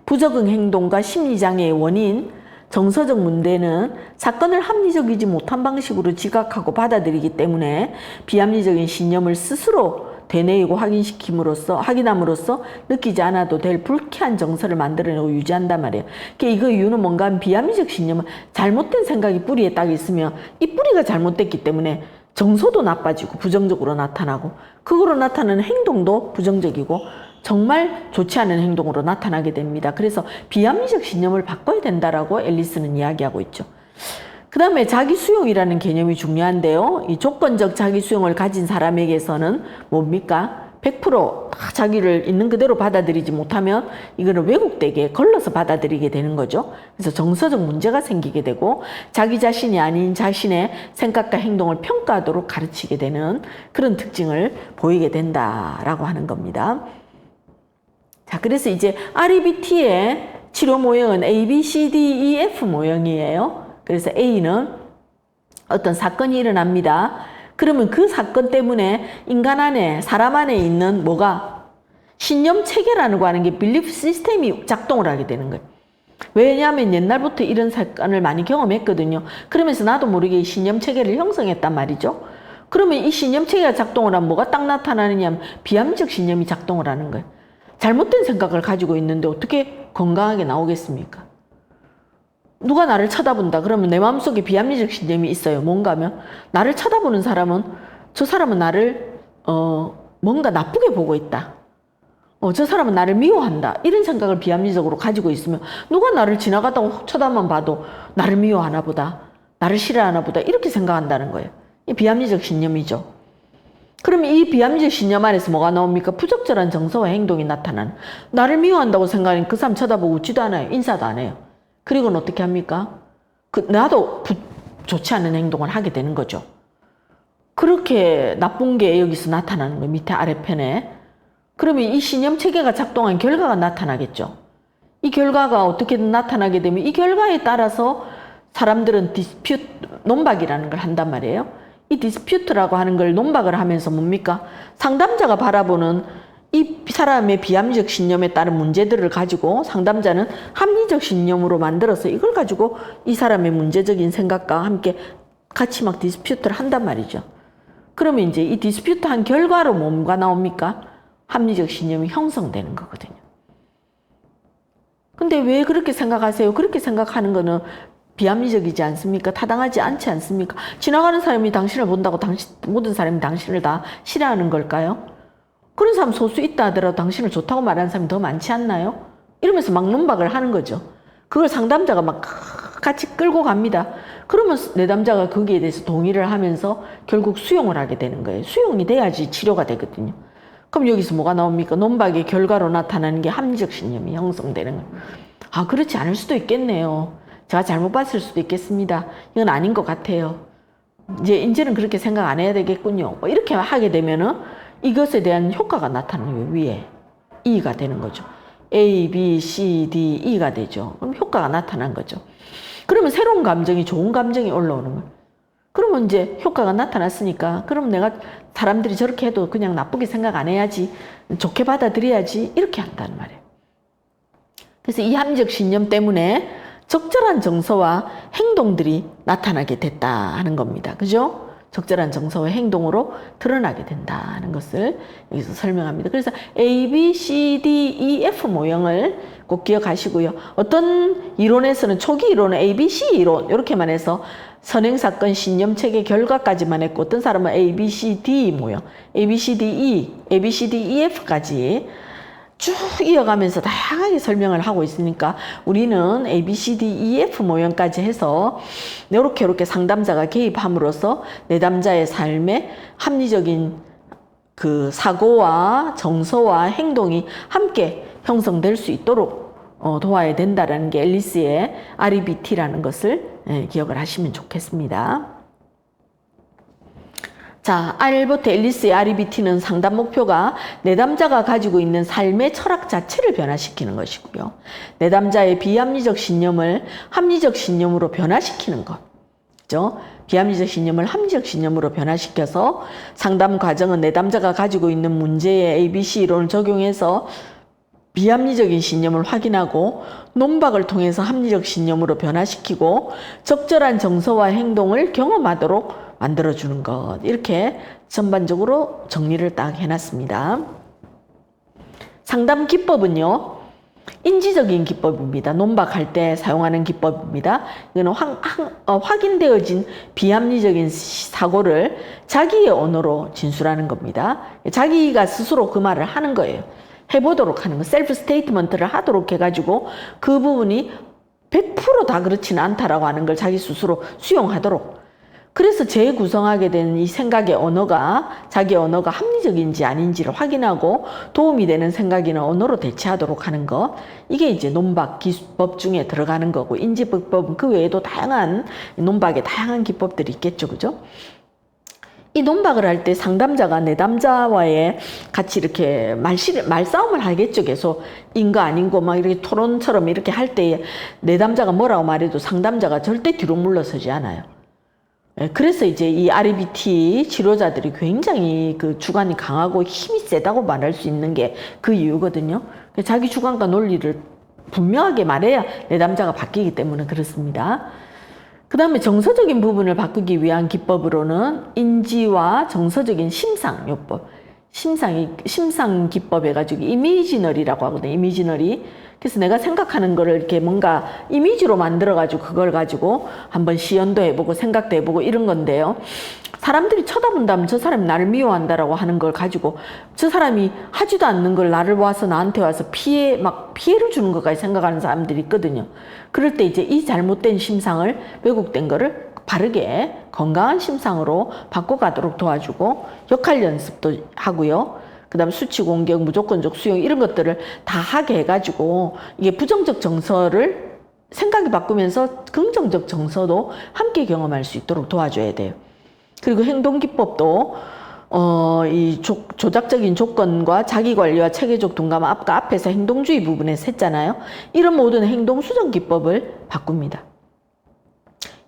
부적응 행동과 심리장애의 원인, 정서적 문제는 사건을 합리적이지 못한 방식으로 지각하고 받아들이기 때문에 비합리적인 신념을 스스로 되뇌이고 확인함으로써 느끼지 않아도 될 불쾌한 정서를 만들어내고 유지한단 말이에요. 이거 이유는 뭔가 하면 비합리적 신념은 잘못된 생각이 뿌리에 딱 있으면 이 뿌리가 잘못됐기 때문에 정서도 나빠지고 부정적으로 나타나고 그거로 나타나는 행동도 부정적이고 정말 좋지 않은 행동으로 나타나게 됩니다. 그래서 비합리적 신념을 바꿔야 된다라고 앨리스는 이야기하고 있죠. 그 다음에 자기 수용이라는 개념이 중요한데요. 이 조건적 자기 수용을 가진 사람에게서는 뭡니까? 100% 자기를 있는 그대로 받아들이지 못하면 이거는 왜곡되게 걸러서 받아들이게 되는 거죠. 그래서 정서적 문제가 생기게 되고 자기 자신이 아닌 자신의 생각과 행동을 평가하도록 가르치게 되는 그런 특징을 보이게 된다라고 하는 겁니다. 자, 그래서 이제 REBT의 치료 모형은 A, B, C, D, E, F 모형이에요. 그래서 A는 어떤 사건이 일어납니다. 그러면 그 사건 때문에 인간 안에, 사람 안에 있는 뭐가 신념 체계라고 하는 게 빌리프 시스템이 작동을 하게 되는 거예요. 왜냐하면 옛날부터 이런 사건을 많이 경험했거든요. 그러면서 나도 모르게 이 신념 체계를 형성했단 말이죠. 그러면 이 신념 체계가 작동을 하면 뭐가 딱 나타나느냐면 비합리적 신념이 작동을 하는 거예요. 잘못된 생각을 가지고 있는데 어떻게 건강하게 나오겠습니까? 누가 나를 쳐다본다 그러면 내 마음속에 비합리적 신념이 있어요. 뭔가 하면 나를 쳐다보는 사람은 저 사람은 나를 뭔가 나쁘게 보고 있다. 저 사람은 나를 미워한다. 이런 생각을 비합리적으로 가지고 있으면 누가 나를 지나가다가 쳐다만 봐도 나를 미워하나 보다. 나를 싫어하나 보다. 이렇게 생각한다는 거예요. 이 비합리적 신념이죠. 그러면 이 비합리적 신념 안에서 뭐가 나옵니까? 부적절한 정서와 행동이 나타나는. 나를 미워한다고 생각하니 그 사람 쳐다보고 웃지도 않아요. 인사도 안 해요. 그리고는 어떻게 합니까? 나도 좋지 않은 행동을 하게 되는 거죠. 그렇게 나쁜 게 여기서 나타나는 거예요. 밑에 아래편에. 그러면 이 신념 체계가 작동한 결과가 나타나겠죠. 이 결과가 어떻게든 나타나게 되면 이 결과에 따라서 사람들은 논박이라는 걸 한단 말이에요. 이 디스퓨트라고 하는 걸 논박을 하면서 뭡니까? 상담자가 바라보는 이 사람의 비합리적 신념에 따른 문제들을 가지고 상담자는 합리적 신념으로 만들어서 이걸 가지고 이 사람의 문제적인 생각과 함께 같이 막 디스퓨트를 한단 말이죠. 그러면 이제 이 디스퓨트 한 결과로 뭔가 나옵니까? 합리적 신념이 형성되는 거거든요. 근데 왜 그렇게 생각하세요? 그렇게 생각하는 거는 비합리적이지 않습니까? 타당하지 않지 않습니까? 지나가는 사람이 당신을 본다고 모든 사람이 당신을 다 싫어하는 걸까요? 그런 사람 소수 있다 하더라도 당신을 좋다고 말하는 사람이 더 많지 않나요? 이러면서 막 논박을 하는 거죠. 그걸 상담자가 막 같이 끌고 갑니다. 그러면 내담자가 거기에 대해서 동의를 하면서 결국 수용을 하게 되는 거예요. 수용이 돼야지 치료가 되거든요. 그럼 여기서 뭐가 나옵니까? 논박의 결과로 나타나는 게 합리적 신념이 형성되는 거예요. 아, 그렇지 않을 수도 있겠네요. 제가 잘못 봤을 수도 있겠습니다. 이건 아닌 것 같아요. 이제는 그렇게 생각 안 해야 되겠군요. 이렇게 하게 되면은 이것에 대한 효과가 나타나는 거예요. 위에 E가 되는 거죠. A, B, C, D, E가 되죠. 그럼 효과가 나타난 거죠. 그러면 새로운 감정이, 좋은 감정이 올라오는 거예요. 그러면 이제 효과가 나타났으니까 그럼 내가 사람들이 저렇게 해도 그냥 나쁘게 생각 안 해야지, 좋게 받아들여야지, 이렇게 한다는 말이에요. 그래서 이 합리적 신념 때문에 적절한 정서와 행동들이 나타나게 됐다 하는 겁니다. 그죠? 적절한 정서와 행동으로 드러나게 된다는 것을 여기서 설명합니다. 그래서 A, B, C, D, E, F 모형을 꼭 기억하시고요. 어떤 이론에서는 초기 이론은 A, B, C 이론 이렇게만 해서 선행사건, 신념체계, 결과까지만 했고 어떤 사람은 A, B, C, D 모형, A, B, C, D, E, A, B, C, D, E, F까지 쭉 이어가면서 다양하게 설명을 하고 있으니까 우리는 A, B, C, D, E, F 모형까지 해서 이렇게 상담자가 개입함으로써 내담자의 삶에 합리적인 그 사고와 정서와 행동이 함께 형성될 수 있도록 도와야 된다는 게 앨리스의 REBT라는 것을 기억을 하시면 좋겠습니다. 자, 알버트 앨리스의 REBT는 상담 목표가 내담자가 가지고 있는 삶의 철학 자체를 변화시키는 것이고요. 내담자의 비합리적 신념을 합리적 신념으로 변화시키는 것. 그죠? 비합리적 신념을 합리적 신념으로 변화시켜서 상담 과정은 내담자가 가지고 있는 문제의 ABC 이론을 적용해서 비합리적인 신념을 확인하고 논박을 통해서 합리적 신념으로 변화시키고 적절한 정서와 행동을 경험하도록 만들어주는 것. 이렇게 전반적으로 정리를 딱 해놨습니다. 상담 기법은요. 인지적인 기법입니다. 논박할 때 사용하는 기법입니다. 이거는 확인되어진 비합리적인 사고를 자기의 언어로 진술하는 겁니다. 자기가 스스로 그 말을 하는 거예요. 해보도록 하는 거. 셀프 스테이트먼트를 하도록 해가지고 그 부분이 100% 다 그렇지는 않다라고 하는 걸 자기 스스로 수용하도록. 그래서 재구성하게 되는 이 생각의 언어가 자기 언어가 합리적인지 아닌지를 확인하고 도움이 되는 생각이나 언어로 대체하도록 하는 것. 이게 이제 논박 기법 중에 들어가는 거고 인지법은 그 외에도 다양한 논박의 다양한 기법들이 있겠죠. 그죠? 이 논박을 할 때 상담자가 내담자와의 같이 이렇게 말싸움을 하겠죠. 계속 인거 아닌거 막 이렇게 토론처럼 이렇게 할 때 내담자가 뭐라고 말해도 상담자가 절대 뒤로 물러서지 않아요. 그래서 이제 이 REBT 치료자들이 굉장히 그 주관이 강하고 힘이 세다고 말할 수 있는 게 그 이유거든요. 자기 주관과 논리를 분명하게 말해야 내담자가 바뀌기 때문에 그렇습니다. 그 다음에 정서적인 부분을 바꾸기 위한 기법으로는 인지와 정서적인 심상요법, 심상 기법 해가지고 이미지너리라고 하거든요. 이미지너리. 그래서 내가 생각하는 거를 이렇게 뭔가 이미지로 만들어가지고 그걸 가지고 한번 시연도 해보고 생각도 해보고 이런 건데요. 사람들이 쳐다본다면 저 사람이 나를 미워한다라고 하는 걸 가지고 저 사람이 하지도 않는 걸 나를 와서 나한테 와서 피해를 주는 것까지 생각하는 사람들이 있거든요. 그럴 때 이제 이 잘못된 심상을 왜곡된 거를 바르게 건강한 심상으로 바꿔가도록 도와주고 역할 연습도 하고요. 그 다음 수치 공격, 무조건적 수용 이런 것들을 다 하게 해가지고 이게 부정적 정서를 생각이 바꾸면서 긍정적 정서도 함께 경험할 수 있도록 도와줘야 돼요. 그리고 행동기법도 이 조작적인 조건과 자기관리와 체계적 둔감 아까 앞에서 행동주의 부분에서 했잖아요. 이런 모든 행동수정 기법을 바꿉니다.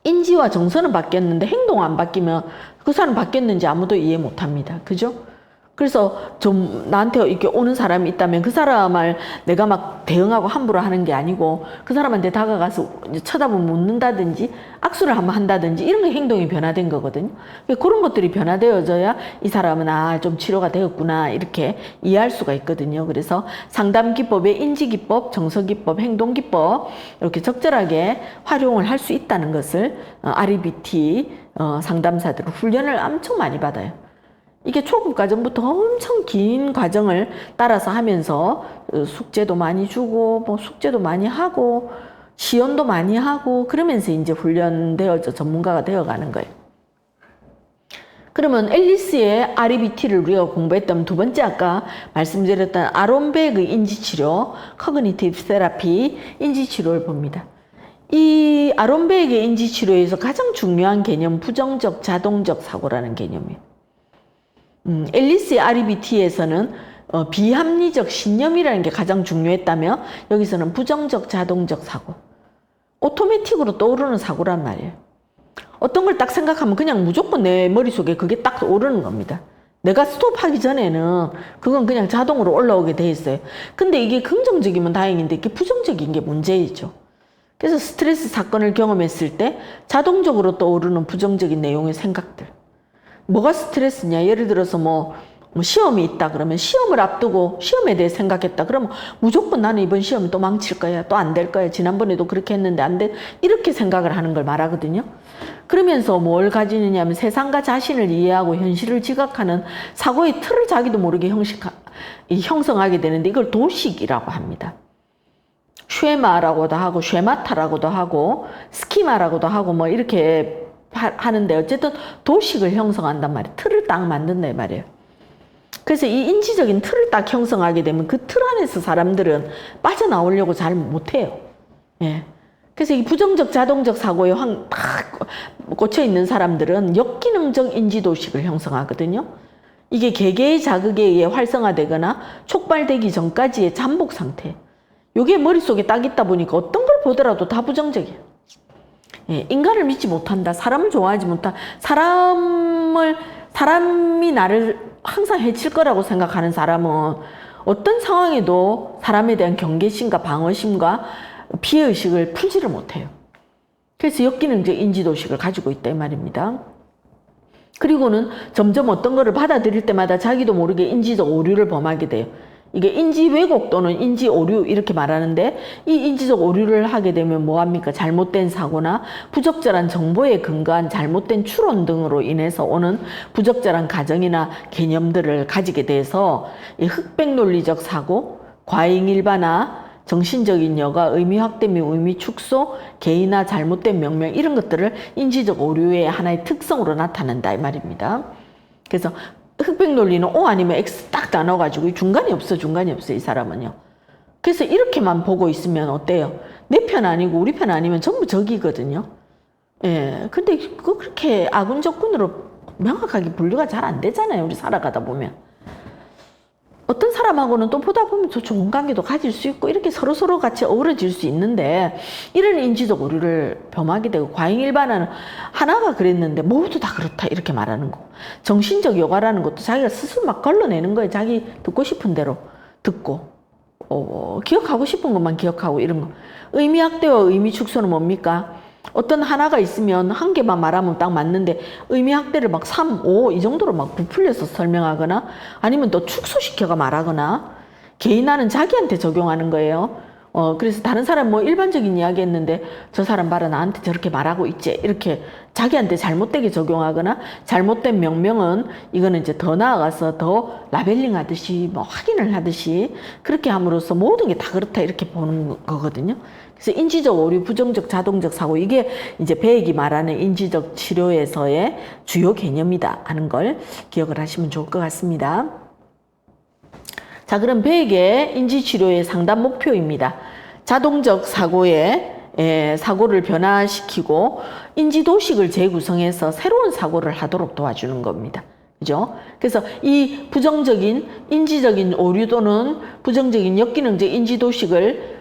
인지와 정서는 바뀌었는데 행동 안 바뀌면 그 사람 바뀌었는지 아무도 이해 못합니다. 그죠? 그래서 좀 나한테 이렇게 오는 사람이 있다면 그 사람을 내가 막 대응하고 함부로 하는 게 아니고 그 사람한테 다가가서 쳐다보면 웃는다든지 악수를 한번 한다든지 이런 게 행동이 변화된 거거든요. 그런 것들이 변화되어져야 이 사람은 좀 치료가 되었구나 이렇게 이해할 수가 있거든요. 그래서 상담 기법에 인지 기법, 정서 기법, 행동 기법 이렇게 적절하게 활용을 할 수 있다는 것을 REBT 상담사들은 훈련을 엄청 많이 받아요. 이게 초급 과정부터 엄청 긴 과정을 따라서 하면서 숙제도 많이 주고 뭐 숙제도 많이 하고 시연도 많이 하고 그러면서 이제 훈련되어져 전문가가 되어가는 거예요. 그러면 앨리스의 REBT를 우리가 공부했던 두 번째 아까 말씀드렸던 아론베그 인지치료, 커그니티브 세라피 인지치료를 봅니다. 이 아론베그의 인지치료에서 가장 중요한 개념 부정적 자동적 사고라는 개념이에요. 앨리스의 REBT에서는 비합리적 신념이라는 게 가장 중요했다면 여기서는 부정적 자동적 사고, 오토매틱으로 떠오르는 사고란 말이에요. 어떤 걸 딱 생각하면 그냥 무조건 내 머릿속에 그게 딱 오르는 겁니다. 내가 스톱하기 전에는 그건 그냥 자동으로 올라오게 돼 있어요. 근데 이게 긍정적이면 다행인데 이게 부정적인 게 문제이죠. 그래서 스트레스 사건을 경험했을 때 자동적으로 떠오르는 부정적인 내용의 생각들. 뭐가 스트레스냐? 예를 들어서 뭐 시험이 있다 그러면 시험을 앞두고 시험에 대해 생각했다 그러면 무조건 나는 이번 시험은 또 망칠 거야, 또 안 될 거야, 지난번에도 그렇게 했는데 안 돼, 이렇게 생각을 하는 걸 말하거든요. 그러면서 뭘 가지느냐 하면 세상과 자신을 이해하고 현실을 지각하는 사고의 틀을 자기도 모르게 형성하게 되는데 이걸 도식이라고 합니다. 쉐마라고도 하고 쉐마타라고도 하고 스키마라고도 하고 뭐 이렇게 하는데 어쨌든 도식을 형성한단 말이에요. 틀을 딱 만든단 말이에요. 그래서 이 인지적인 틀을 딱 형성하게 되면 그 틀 안에서 사람들은 빠져나오려고 잘 못해요. 예. 그래서 이 부정적 자동적 사고에 꽂혀 있는 사람들은 역기능적 인지도식을 형성하거든요. 이게 개개의 자극에 의해 활성화되거나 촉발되기 전까지의 잠복 상태. 이게 머릿속에 딱 있다 보니까 어떤 걸 보더라도 다 부정적이에요. 예, 인간을 믿지 못한다. 사람을 좋아하지 못한다. 사람이 나를 항상 해칠 거라고 생각하는 사람은 어떤 상황에도 사람에 대한 경계심과 방어심과 피해의식을 풀지를 못해요. 그래서 역기능적 인지도식을 가지고 있다 이 말입니다. 그리고는 점점 어떤 거를 받아들일 때마다 자기도 모르게 인지적 오류를 범하게 돼요. 이게 인지 왜곡 또는 인지 오류 이렇게 말하는데, 이 인지적 오류를 하게 되면 뭐합니까? 잘못된 사고나 부적절한 정보에 근거한 잘못된 추론 등으로 인해서 오는 부적절한 가정이나 개념들을 가지게 돼서 이 흑백 논리적 사고, 과잉 일반화, 정신적인 여과, 의미 확대 및 의미 축소, 개인화, 잘못된 명명 이런 것들을 인지적 오류의 하나의 특성으로 나타낸다 이 말입니다. 그래서 흑백 논리는 O 아니면 X 딱 나눠가지고 중간이 없어 이 사람은요. 그래서 이렇게만 보고 있으면 어때요? 내 편 아니고 우리 편 아니면 전부 적이거든요. 예, 근데 그렇게 아군 적군으로 명확하게 분류가 잘 안 되잖아요. 우리 살아가다 보면. 어떤 사람하고는 또 보다 보면 더 좋은 관계도 가질 수 있고 이렇게 서로서로 같이 어우러질 수 있는데, 이런 인지적 오류를 범하게 되고, 과잉 일반화는 하나가 그랬는데 모두 다 그렇다 이렇게 말하는 거. 정신적 여과라는 것도 자기가 스스로 막 걸러내는 거예요. 자기 듣고 싶은 대로 듣고 기억하고 싶은 것만 기억하고 이런 거. 의미 확대와 의미 축소는 뭡니까? 어떤 하나가 있으면 한 개만 말하면 딱 맞는데 의미 확대를 막 3, 5 이 정도로 막 부풀려서 설명하거나 아니면 또 축소시켜가 말하거나, 개인화는 자기한테 적용하는 거예요. 그래서 다른 사람 뭐 일반적인 이야기 했는데 저 사람 봐라 나한테 저렇게 말하고 있지 이렇게 자기한테 잘못되게 적용하거나, 잘못된 명명은 이거는 이제 더 나아가서 더 라벨링 하듯이 뭐 확인을 하듯이 그렇게 함으로써 모든 게 다 그렇다 이렇게 보는 거거든요. 그래서 인지적 오류, 부정적 자동적 사고, 이게 이제 베익이 말하는 인지적 치료에서의 주요 개념이다 하는 걸 기억을 하시면 좋을 것 같습니다. 자, 그럼 베익의 인지치료의 상담 목표입니다. 자동적 사고를 변화시키고 인지도식을 재구성해서 새로운 사고를 하도록 도와주는 겁니다. 그죠? 그래서 이 부정적인 인지적인 오류 또는 부정적인 역기능적 인지도식을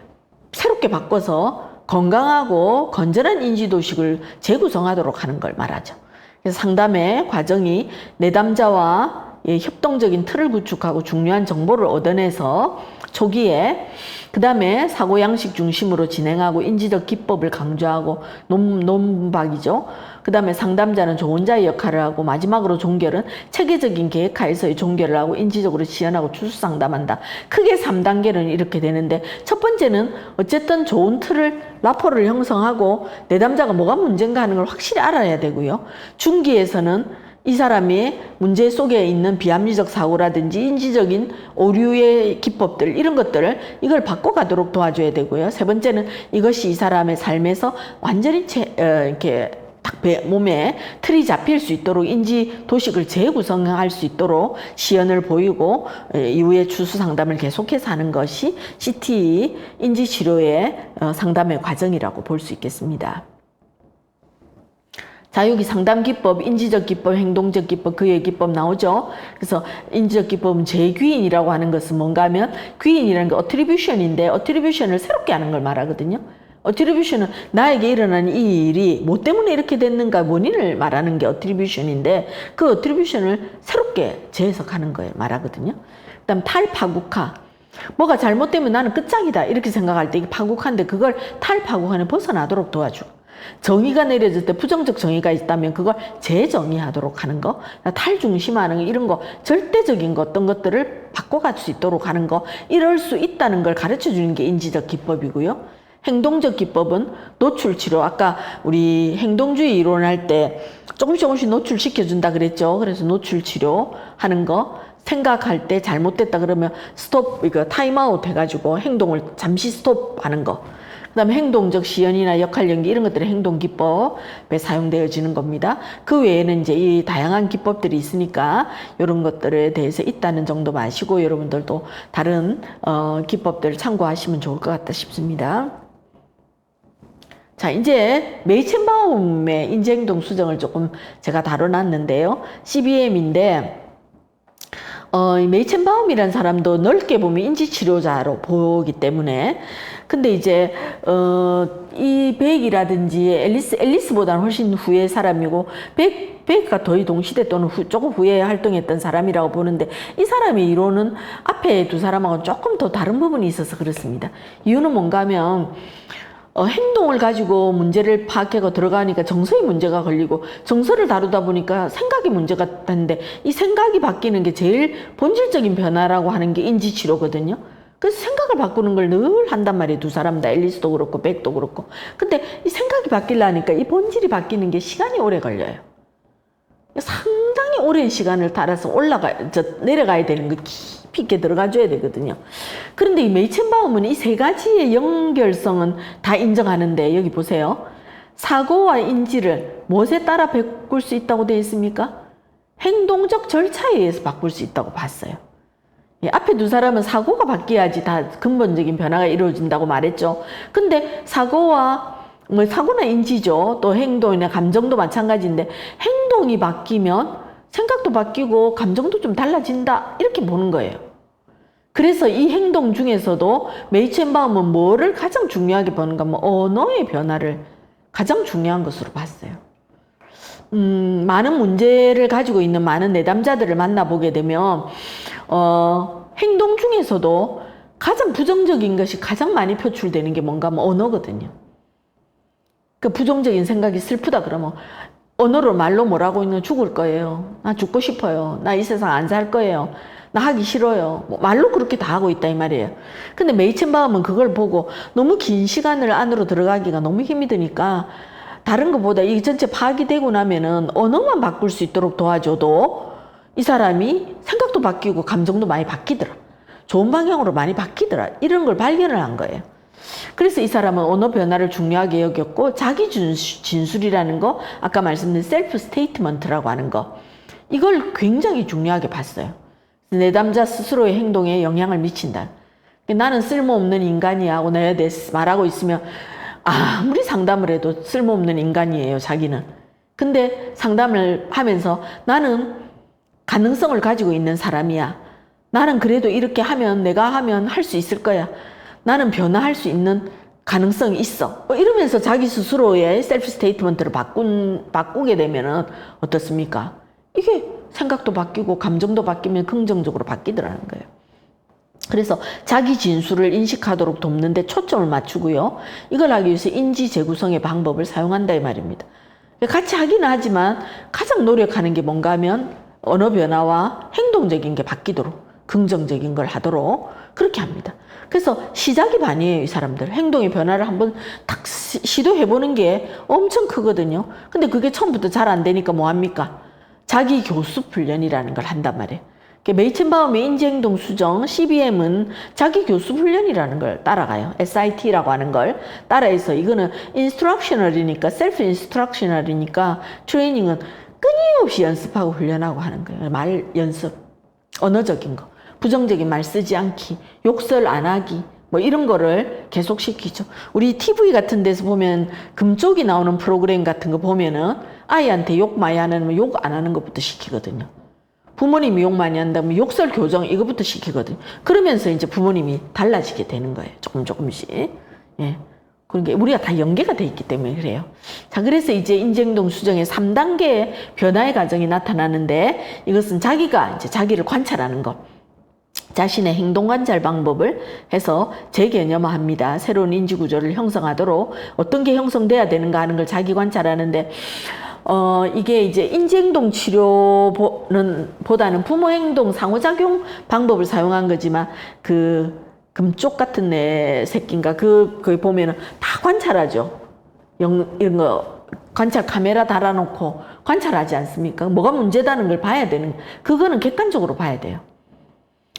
새롭게 바꿔서 건강하고 건전한 인지도식을 재구성하도록 하는 걸 말하죠. 그래서 상담의 과정이 내담자와 협동적인 틀을 구축하고 중요한 정보를 얻어내서 초기에, 그 다음에 사고 양식 중심으로 진행하고 인지적 기법을 강조하고 논박이죠. 그 다음에 상담자는 조언자의 역할을 하고, 마지막으로 종결은 체계적인 계획하에서의 종결을 하고 인지적으로 지원하고 추수 상담한다. 크게 3단계는 이렇게 되는데, 첫 번째는 어쨌든 좋은 틀을 라포를 형성하고 내담자가 뭐가 문제인가 하는 걸 확실히 알아야 되고요. 중기에서는 이 사람이 문제 속에 있는 비합리적 사고라든지 인지적인 오류의 기법들 이런 것들을 이걸 바꿔가도록 도와줘야 되고요. 세 번째는 이것이 이 사람의 삶에서 완전히 이렇게 딱 몸에 틀이 잡힐 수 있도록 인지 도식을 재구성할 수 있도록 시연을 보이고 이후에 추수 상담을 계속해서 하는 것이 CTE 인지치료의 상담의 과정이라고 볼 수 있겠습니다. 자, 여기 상담 기법, 인지적 기법, 행동적 기법, 그의 기법 나오죠. 그래서 인지적 기법은 재귀인이라고 하는 것은 뭔가 하면, 귀인이라는 게 어트리뷰션인데 어트리뷰션을 새롭게 하는 걸 말하거든요. 어트리뷰션은 나에게 일어난 이 일이 뭐 때문에 이렇게 됐는가 원인을 말하는 게 어트리뷰션인데, 그 어트리뷰션을 새롭게 재해석하는 거에 말하거든요. 그다음 탈파국화. 뭐가 잘못되면 나는 끝장이다 이렇게 생각할 때 이게 파국화인데, 그걸 탈파국화는 벗어나도록 도와주고, 정의가 내려질 때 부정적 정의가 있다면 그걸 재정의하도록 하는 거, 탈중심하는 거, 이런 거, 절대적인 거 어떤 것들을 바꿔갈 수 있도록 하는 거, 이럴 수 있다는 걸 가르쳐 주는 게 인지적 기법이고요. 행동적 기법은 노출치료, 아까 우리 행동주의 이론할 때 조금씩 노출시켜준다 그랬죠. 그래서 노출치료 하는 거, 생각할 때 잘못됐다 그러면 스톱, 이거 타임아웃 해가지고 행동을 잠시 스톱하는 거. 그 다음에 행동적 시연이나 역할 연기 이런 것들이 행동기법에 사용되어지는 겁니다. 그 외에는 이제 이 다양한 기법들이 있으니까 이런 것들에 대해서 있다는 정도 아시고, 여러분들도 다른 기법들을 참고하시면 좋을 것 같다 싶습니다. 자, 이제 메이첸바움의 인지행동 수정을 조금 제가 다뤄놨는데요. CBM인데, 메이첸바움이라는 사람도 넓게 보면 인지치료자로 보기 때문에, 근데 이제, 이 백이라든지 앨리스보다는 훨씬 후의 사람이고, 백과 거의 동시대 또는 조금 후에 활동했던 사람이라고 보는데, 이 사람의 이론은 앞에 두 사람하고는 조금 더 다른 부분이 있어서 그렇습니다. 이유는 뭔가 하면, 행동을 가지고 문제를 파악하고 들어가니까 정서의 문제가 걸리고 정서를 다루다 보니까 생각이 문제가 되는데 이 생각이 바뀌는 게 제일 본질적인 변화라고 하는 게 인지치료거든요. 그래서 생각을 바꾸는 걸 늘 한단 말이에요. 두 사람 다 앨리스도 그렇고 백도 그렇고. 근데 이 생각이 바뀌려니까 이 본질이 바뀌는 게 시간이 오래 걸려요. 상당히 오랜 시간을 따라서 내려가야 되는 거 깊이 있게 들어가 줘야 되거든요. 그런데 이 메이첸바움은 이 세 가지의 연결성은 다 인정하는데 여기 보세요. 사고와 인지를 무엇에 따라 바꿀 수 있다고 되어 있습니까? 행동적 절차에 의해서 바꿀 수 있다고 봤어요. 예, 앞에 두 사람은 사고가 바뀌어야지 다 근본적인 변화가 이루어진다고 말했죠. 근데 사고나 인지죠. 또 행동이나 감정도 마찬가지인데 행동이 바뀌면 생각도 바뀌고 감정도 좀 달라진다 이렇게 보는 거예요. 그래서 이 행동 중에서도 메이첸바움은 뭐를 가장 중요하게 보는가 하면 언어의 변화를 가장 중요한 것으로 봤어요. 많은 문제를 가지고 있는 많은 내담자들을 만나보게 되면 행동 중에서도 가장 부정적인 것이 가장 많이 표출되는 게 뭔가 하면 언어거든요. 그 부정적인 생각이 슬프다 그러면 언어로 말로 뭐라고 있는 죽을 거예요. 나 죽고 싶어요. 나 이 세상 안 살 거예요. 나 하기 싫어요. 뭐 말로 그렇게 다 하고 있다 이 말이에요. 근데 메이첸바움은 그걸 보고 너무 긴 시간을 안으로 들어가기가 너무 힘이 드니까 다른 것보다 이 전체 파악이 되고 나면은 언어만 바꿀 수 있도록 도와줘도 이 사람이 생각도 바뀌고 감정도 많이 바뀌더라. 좋은 방향으로 많이 바뀌더라. 이런 걸 발견을 한 거예요. 그래서 이 사람은 언어 변화를 중요하게 여겼고 자기 진술이라는 거, 아까 말씀드린 셀프 스테이트먼트라고 하는 거, 이걸 굉장히 중요하게 봤어요. 내담자 스스로의 행동에 영향을 미친다. 나는 쓸모없는 인간이야 하고 내가 말하고 있으면 아무리 상담을 해도 쓸모없는 인간이에요, 자기는. 근데 상담을 하면서 나는 가능성을 가지고 있는 사람이야. 나는 그래도 이렇게 하면 내가 하면 할 수 있을 거야. 나는 변화할 수 있는 가능성이 있어. 이러면서 자기 스스로의 셀프 스테이트먼트를 바꾸게 되면은 어떻습니까? 이게 생각도 바뀌고 감정도 바뀌면 긍정적으로 바뀌더라는 거예요. 그래서 자기 진술을 인식하도록 돕는데 초점을 맞추고요. 이걸 하기 위해서 인지 재구성의 방법을 사용한다 이 말입니다. 같이 하기는 하지만 가장 노력하는 게 뭔가 하면 언어 변화와 행동적인 게 바뀌도록 긍정적인 걸 하도록 그렇게 합니다. 그래서 시작이 반이에요, 이 사람들. 행동의 변화를 한번 딱 시도해보는 게 엄청 크거든요. 근데 그게 처음부터 잘 안 되니까 뭐 합니까? 자기 교습 훈련이라는 걸 한단 말이에요. 메이첸바움의 인지행동 수정, CBM은 자기 교습 훈련이라는 걸 따라가요. SIT라고 하는 걸 따라해서 이거는 인스트럭셔널이니까, 셀프 인스트럭셔널이니까 트레이닝은 끊임없이 연습하고 훈련하고 하는 거예요. 말 연습, 언어적인 거. 부정적인 말 쓰지 않기, 욕설 안 하기, 뭐 이런 거를 계속 시키죠. 우리 TV 같은 데서 보면 금쪽이 나오는 프로그램 같은 거 보면은 아이한테 욕 많이 안 하면 욕 안 하는 것부터 시키거든요. 부모님이 욕 많이 한다면 욕설 교정 이거부터 시키거든요. 그러면서 이제 부모님이 달라지게 되는 거예요. 조금씩. 예. 그러니까 우리가 다 연계가 돼 있기 때문에 그래요. 자, 그래서 이제 인지행동 수정의 3단계의 변화의 과정이 나타나는데 이것은 자기가 이제 자기를 관찰하는 것. 자신의 행동 관찰 방법을 해서 재개념화합니다. 새로운 인지 구조를 형성하도록 어떤 게 형성돼야 되는가 하는 걸 자기 관찰하는데 이게 이제 인지행동 치료는 보다는 부모 행동 상호작용 방법을 사용한 거지만 그 금쪽 같은 애 새끼인가 거기 보면은 다 관찰하죠. 이런 거 관찰 카메라 달아놓고 관찰하지 않습니까? 뭐가 문제다는 걸 봐야 되는, 그거는 객관적으로 봐야 돼요.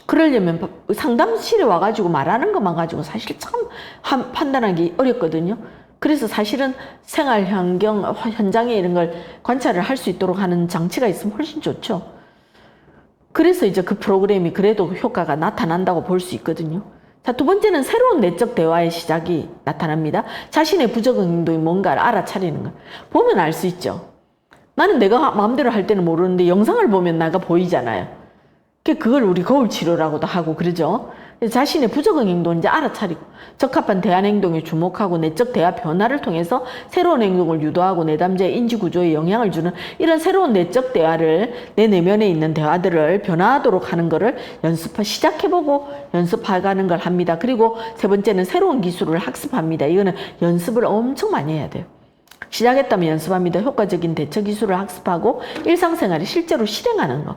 그러려면 상담실에 와가지고 말하는 것만 가지고 사실 참 판단하기 어렵거든요. 그래서 사실은 생활 환경, 현장에 이런 걸 관찰을 할 수 있도록 하는 장치가 있으면 훨씬 좋죠. 그래서 이제 그 프로그램이 그래도 효과가 나타난다고 볼 수 있거든요. 자, 두 번째는 새로운 내적 대화의 시작이 나타납니다. 자신의 부적응 행동이 뭔가를 알아차리는 거. 보면 알 수 있죠. 나는 내가 마음대로 할 때는 모르는데 영상을 보면 나가 보이잖아요. 그걸 우리 거울 치료라고도 하고 그러죠. 자신의 부적응 행동을 이제 알아차리고 적합한 대안 행동에 주목하고 내적 대화 변화를 통해서 새로운 행동을 유도하고 내담자의 인지 구조에 영향을 주는 이런 새로운 내적 대화를 내 내면에 있는 대화들을 변화하도록 하는 거를 시작해보고 연습해가는 걸 합니다. 그리고 세 번째는 새로운 기술을 학습합니다. 이거는 연습을 엄청 많이 해야 돼요. 시작했다면 연습합니다. 효과적인 대처 기술을 학습하고 일상생활에 실제로 실행하는 거.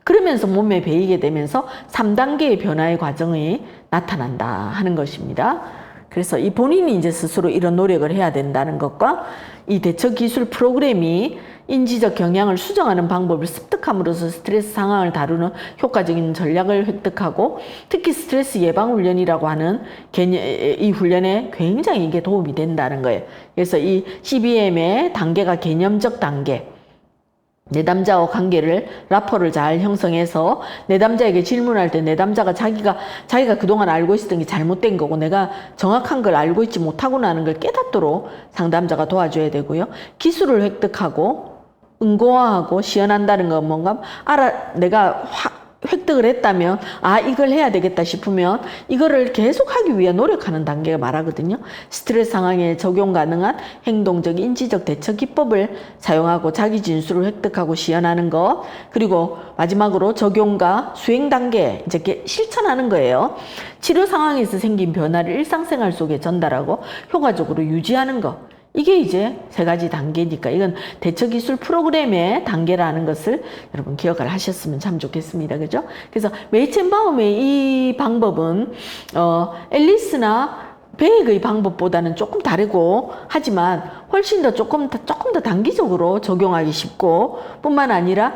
그러면서 몸에 배이게 되면서 3단계의 변화의 과정이 나타난다 하는 것입니다. 그래서 이 본인이 이제 스스로 이런 노력을 해야 된다는 것과 이 대처 기술 프로그램이 인지적 경향을 수정하는 방법을 습득함으로써 스트레스 상황을 다루는 효과적인 전략을 획득하고 특히 스트레스 예방 훈련이라고 하는 이 훈련에 굉장히 이게 도움이 된다는 거예요. 그래서 이 CBM의 단계가 개념적 단계, 내담자와 관계를 라포를 잘 형성해서 내담자에게 질문할 때 내담자가 자기가 그동안 알고 있었던 게 잘못된 거고 내가 정확한 걸 알고 있지 못하구나 하는 걸 깨닫도록 상담자가 도와줘야 되고요. 기술을 획득하고 응고화하고 시연한다는 건 뭔가 내가 획득을 했다면 이걸 해야 되겠다 싶으면 이거를 계속하기 위해 노력하는 단계가 말하거든요. 스트레스 상황에 적용 가능한 행동적 인지적 대처 기법을 사용하고 자기 진술을 획득하고 시연하는 것, 그리고 마지막으로 적용과 수행 단계 이제 실천하는 거예요. 치료 상황에서 생긴 변화를 일상생활 속에 전달하고 효과적으로 유지하는 것. 이게 이제 세 가지 단계니까 이건 대처기술 프로그램의 단계라는 것을 여러분 기억을 하셨으면 참 좋겠습니다. 그죠? 그래서 메이첸바움의 이 방법은 앨리스나 베익의 방법보다는 조금 다르고 하지만 훨씬 더 조금 더 단기적으로 적용하기 쉽고 뿐만 아니라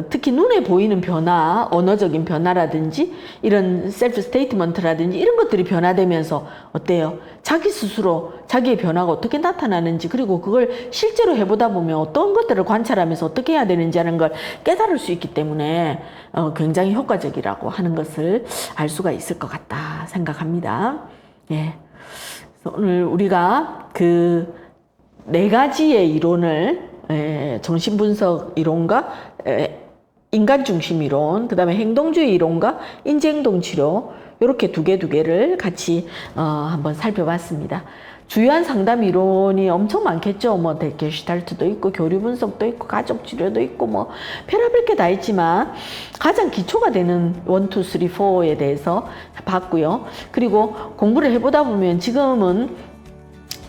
특히 눈에 보이는 변화, 언어적인 변화라든지 이런 셀프 스테이트먼트라든지 이런 것들이 변화되면서 어때요? 자기 스스로 자기의 변화가 어떻게 나타나는지 그리고 그걸 실제로 해보다 보면 어떤 것들을 관찰하면서 어떻게 해야 되는지 하는 걸 깨달을 수 있기 때문에 굉장히 효과적이라고 하는 것을 알 수가 있을 것 같다 생각합니다. 예. 오늘 우리가 그 네 가지의 이론을 정신분석 이론과 인간중심 이론, 그 다음에 행동주의 이론과 인지행동 치료 이렇게 두 개를 같이 한번 살펴봤습니다. 주요한 상담 이론이 엄청 많겠죠. 뭐 게슈탈트도 있고 교류 분석도 있고 가족 치료도 있고 뭐 별의별 게 다 있지만 가장 기초가 되는 1, 2, 3, 4에 대해서 봤고요. 그리고 공부를 해보다 보면 지금은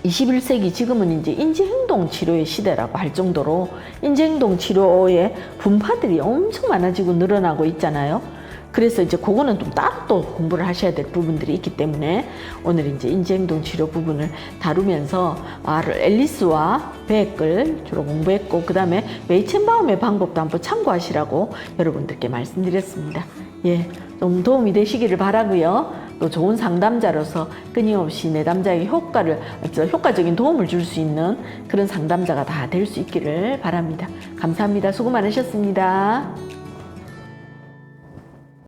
21세기 지금은 이제 인지행동 치료의 시대라고 할 정도로 인지행동 치료의 분파들이 엄청 많아지고 늘어나고 있잖아요. 그래서 이제 그거는 좀 따로 또 공부를 하셔야 될 부분들이 있기 때문에 오늘 이제 인지행동 치료 부분을 다루면서 앨리스와 베익을 주로 공부했고 그 다음에 메이첸바움의 방법도 한번 참고하시라고 여러분들께 말씀드렸습니다. 예, 좀 도움이 되시기를 바라고요. 또 좋은 상담자로서 끊임없이 내담자에게 효과적인 도움을 줄 수 있는 그런 상담자가 다 될 수 있기를 바랍니다. 감사합니다. 수고 많으셨습니다.